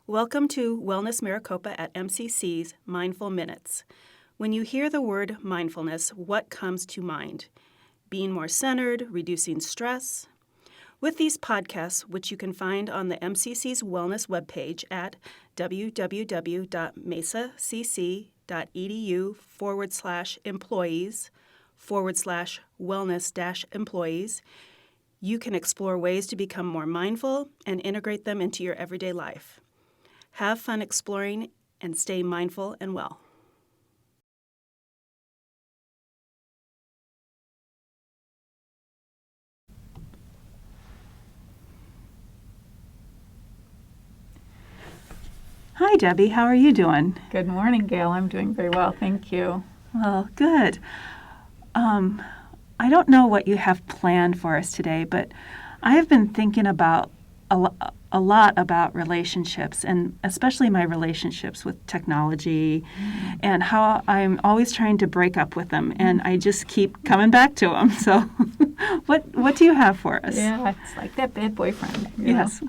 Welcome to Wellness Maricopa at MCC's Mindful Minutes. When you hear the word mindfulness, what comes to mind? Being more centered, reducing stress? With these podcasts, which you can find on the MCC's wellness webpage at www.mesacc.edu/employees/wellness-employees, you can explore ways to become more mindful and integrate them into your everyday life. Have fun exploring and stay mindful and well. Hi, Debbie. How are you doing? Good morning, Gail. I'm doing very well, thank you. Well, good. I don't know what you have planned for us today, but I have been thinking about a lot about relationships, and especially my relationships with technology, and how I'm always trying to break up with them, and I just keep coming back to them. So, what do you have for us? Yeah, it's like that bad boyfriend. Yes.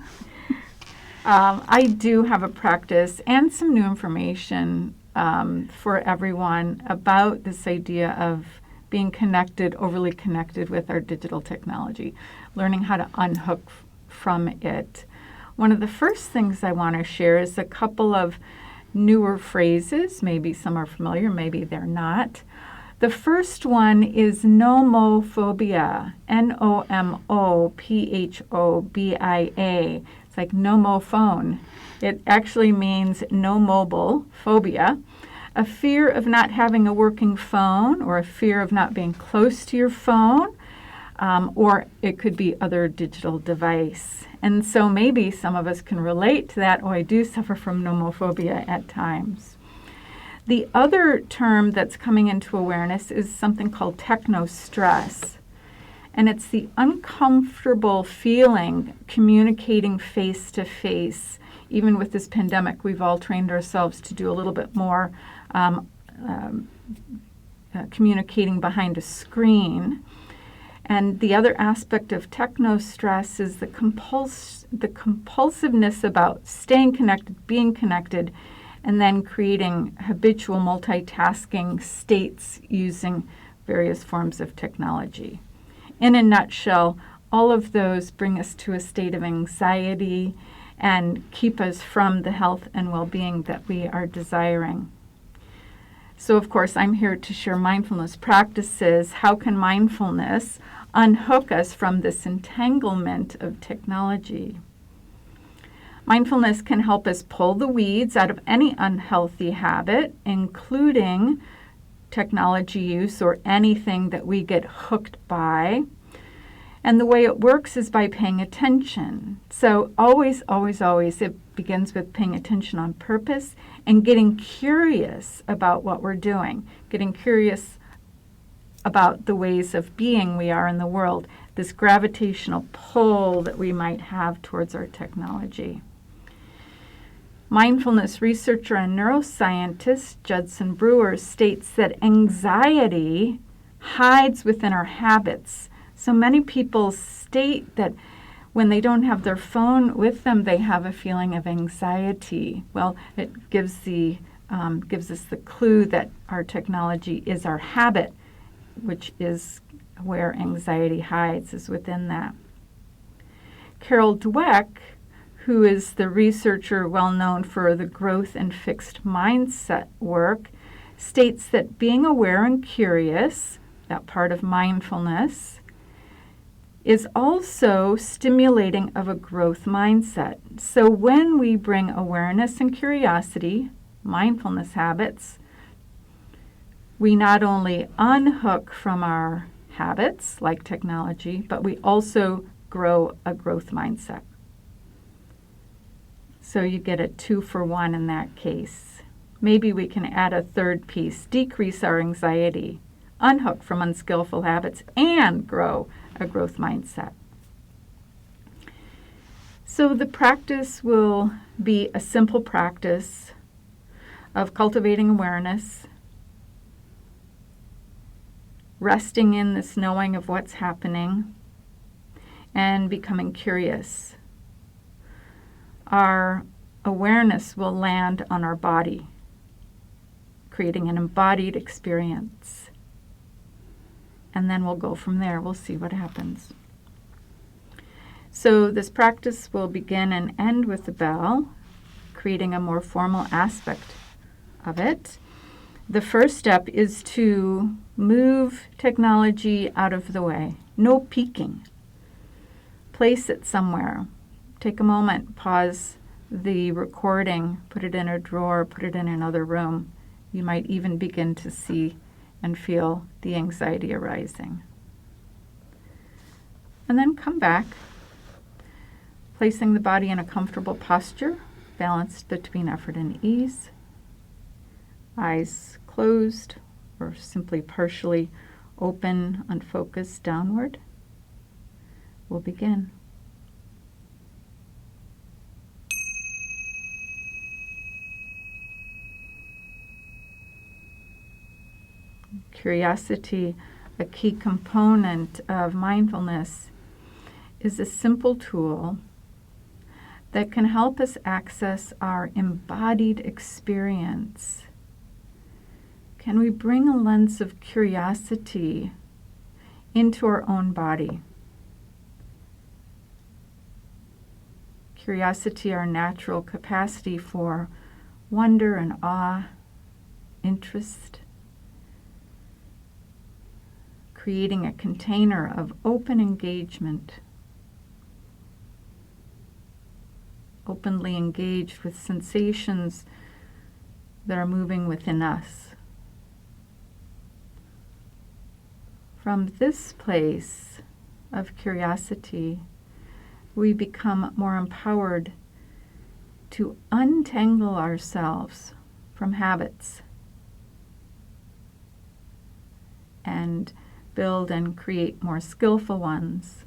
I do have a practice and some new information for everyone about this idea of being connected, overly connected with our digital technology, learning how to unhook from it. One of the first things I want to share is a couple of newer phrases. Maybe some are familiar, maybe they're not. The first one is nomophobia, Nomophobia. It's like no mo phone. It actually means no mobile phobia, a fear of not having a working phone or a fear of not being close to your phone, or it could be other digital device. And so maybe some of us can relate to that. Oh, I do suffer from nomophobia at times. The other term that's coming into awareness is something called techno-stress. And it's the uncomfortable feeling communicating face-to-face. Even with this pandemic, we've all trained ourselves to do a little bit more communicating behind a screen. And the other aspect of techno-stress is the compulsiveness about staying connected, being connected, and then creating habitual multitasking states using various forms of technology. In a nutshell, all of those bring us to a state of anxiety and keep us from the health and well-being that we are desiring. So, of course, I'm here to share mindfulness practices. How can mindfulness unhook us from this entanglement of technology? Mindfulness can help us pull the weeds out of any unhealthy habit, including technology use or anything that we get hooked by. And the way it works is by paying attention. So always, it begins with paying attention on purpose and getting curious about what we're doing, getting curious about the ways of being we are in the world, this gravitational pull that we might have towards our technology. Mindfulness researcher and neuroscientist Judson Brewer states that anxiety hides within our habits. So many people state that when they don't have their phone with them, they have a feeling of anxiety. Well, it gives us the clue that our technology is our habit, which is where anxiety hides, is within that. Carol Dweck, who is the researcher well known for the growth and fixed mindset work, states that being aware and curious, that part of mindfulness, is also stimulating of a growth mindset. So when we bring awareness and curiosity, mindfulness habits, we not only unhook from our habits like technology, but we also grow a growth mindset. So you get a 2-for-1 in that case. Maybe we can add a third piece, decrease our anxiety, unhook from unskillful habits, and grow a growth mindset. So the practice will be a simple practice of cultivating awareness, resting in this knowing of what's happening, and becoming curious. Our awareness will land on our body, creating an embodied experience. And then we'll go from there. We'll see what happens. So this practice will begin and end with the bell, creating a more formal aspect of it. The first step is to move technology out of the way. No peeking. Place it somewhere. Take a moment, pause the recording, put it in a drawer, put it in another room. You might even begin to see and feel the anxiety arising. And then come back, placing the body in a comfortable posture, balanced between effort and ease. Eyes closed or simply partially open, unfocused downward. We'll begin. Curiosity, a key component of mindfulness, is a simple tool that can help us access our embodied experience. Can we bring a lens of curiosity into our own body? Curiosity, our natural capacity for wonder and awe, interest, creating a container of open engagement, openly engaged with sensations that are moving within us. From this place of curiosity, we become more empowered to untangle ourselves from habits and build and create more skillful ones,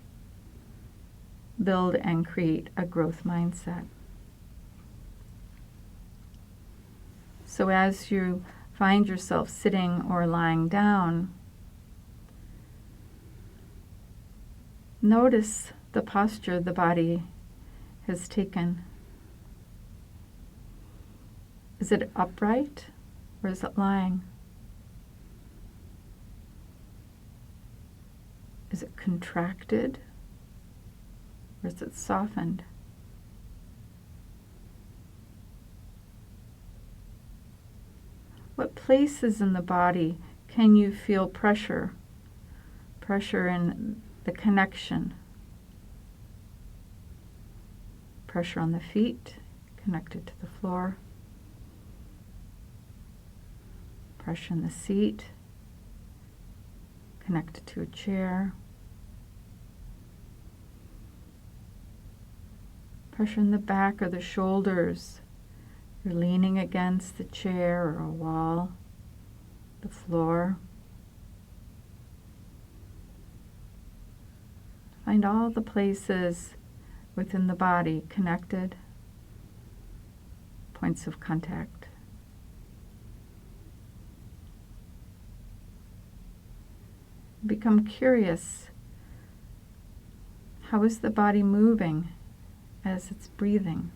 build and create a growth mindset. So as you find yourself sitting or lying down, notice the posture the body has taken. Is it upright or is it lying? Is it contracted or is it softened? What places in the body can you feel pressure? Pressure in the connection. Pressure on the feet, connected to the floor. Pressure in the seat, connected to a chair. Pressure in the back or the shoulders. You're leaning against the chair or a wall, the floor. Find all the places within the body connected, points of contact. Become curious. How is the body moving as it's breathing?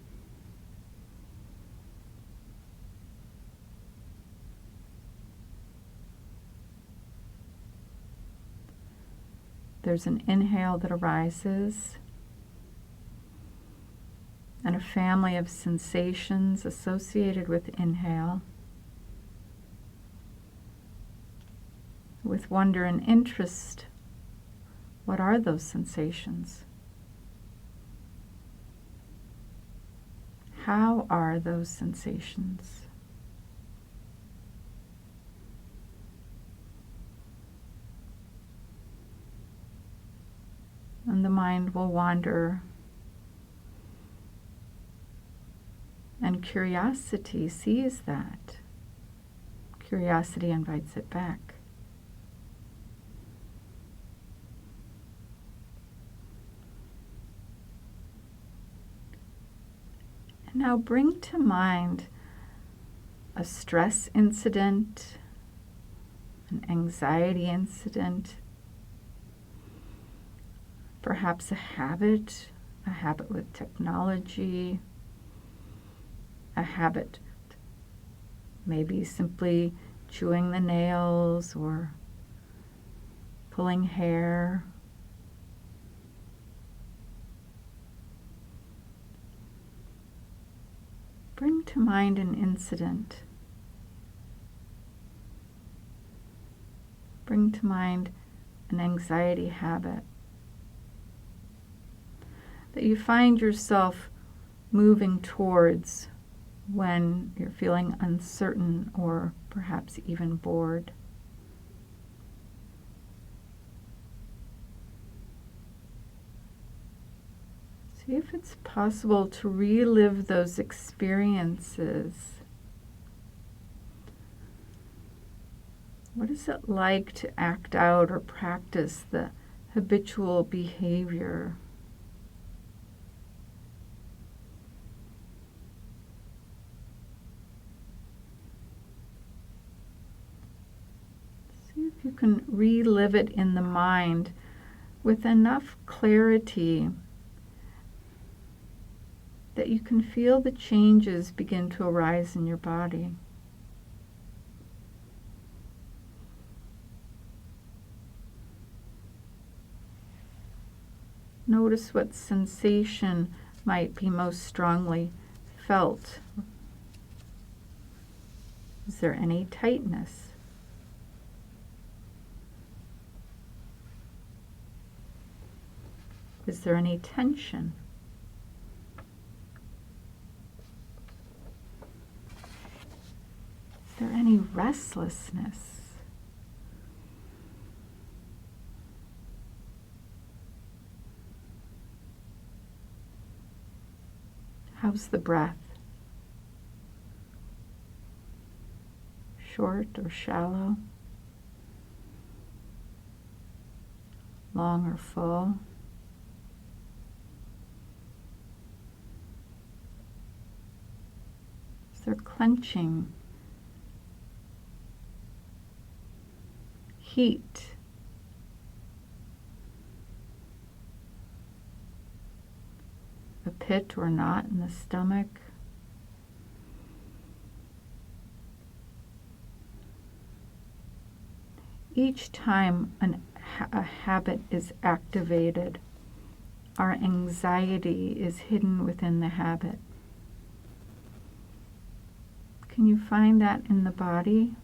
There's an inhale that arises and a family of sensations associated with inhale. With wonder and interest, what are those sensations? How are those sensations? And the mind will wander. And curiosity sees that. Curiosity invites it back. And now bring to mind a stress incident, an anxiety incident, perhaps a habit with technology, a habit. Maybe simply chewing the nails or pulling hair. Bring to mind an incident. Bring to mind an anxiety habit that you find yourself moving towards when you're feeling uncertain or perhaps even bored. See if it's possible to relive those experiences. What is it like to act out or practice the habitual behavior? See if you can relive it in the mind with enough clarity that you can feel the changes begin to arise in your body. Notice what sensation might be most strongly felt. Is there any tightness? Is there any tension? Is there any restlessness? How's the breath? Short or shallow? Long or full? Is there clenching? Heat? A pit or knot in the stomach? Each time a habit is activated, our anxiety is hidden within the habit. Can you find that in the body?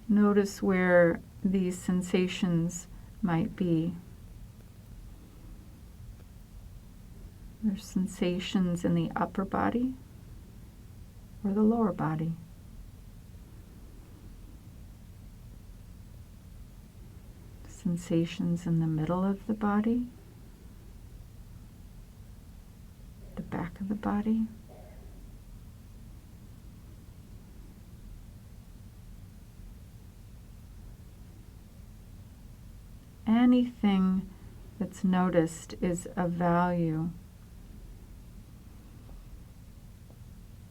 Notice where these sensations might be. There's sensations in the upper body or the lower body. Sensations in the middle of the body, the back of the body. Anything that's noticed is of value.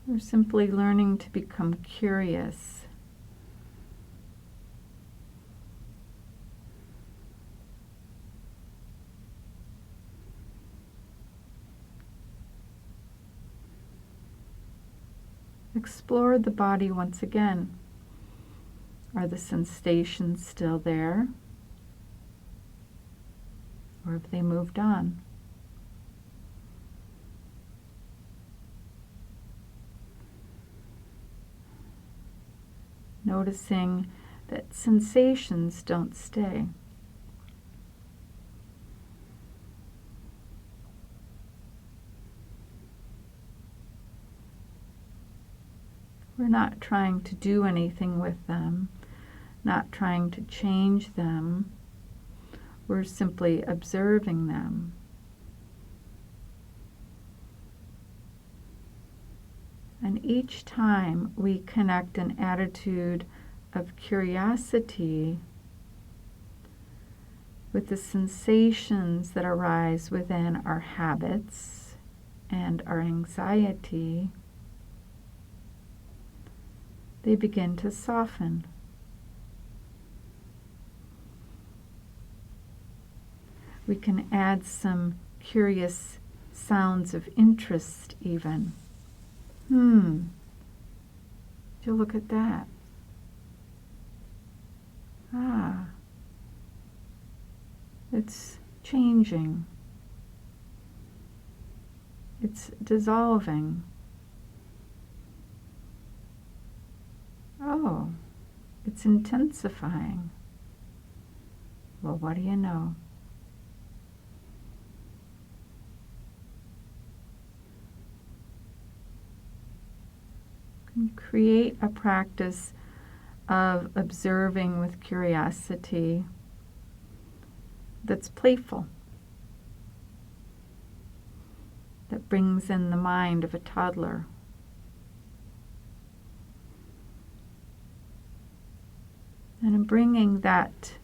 We're simply learning to become curious. Explore the body once again. Are the sensations still there? Or have they moved on? Noticing that sensations don't stay. We're not trying to do anything with them, not trying to change them. We're simply observing them. And each time we connect an attitude of curiosity with the sensations that arise within our habits and our anxiety, they begin to soften. We can add some curious sounds of interest even. Would you look at that? It's changing. It's dissolving. Oh, it's intensifying. Well, what do you know? You can create a practice of observing with curiosity that's playful, that brings in the mind of a toddler. And in bringing that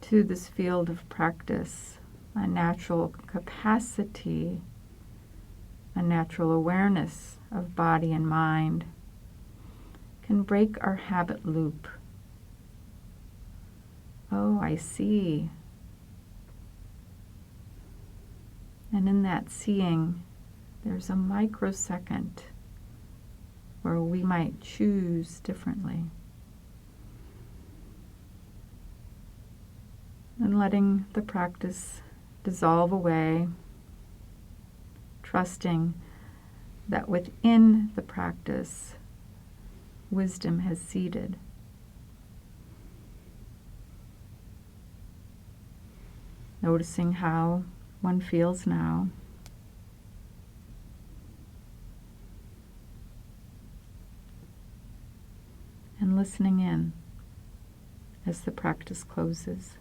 to this field of practice, a natural capacity, a natural awareness of body and mind can break our habit loop. Oh, I see. And in that seeing, there's a microsecond where we might choose differently. And letting the practice dissolve away, trusting that within the practice, wisdom has seeded. Noticing how one feels now. And listening in as the practice closes.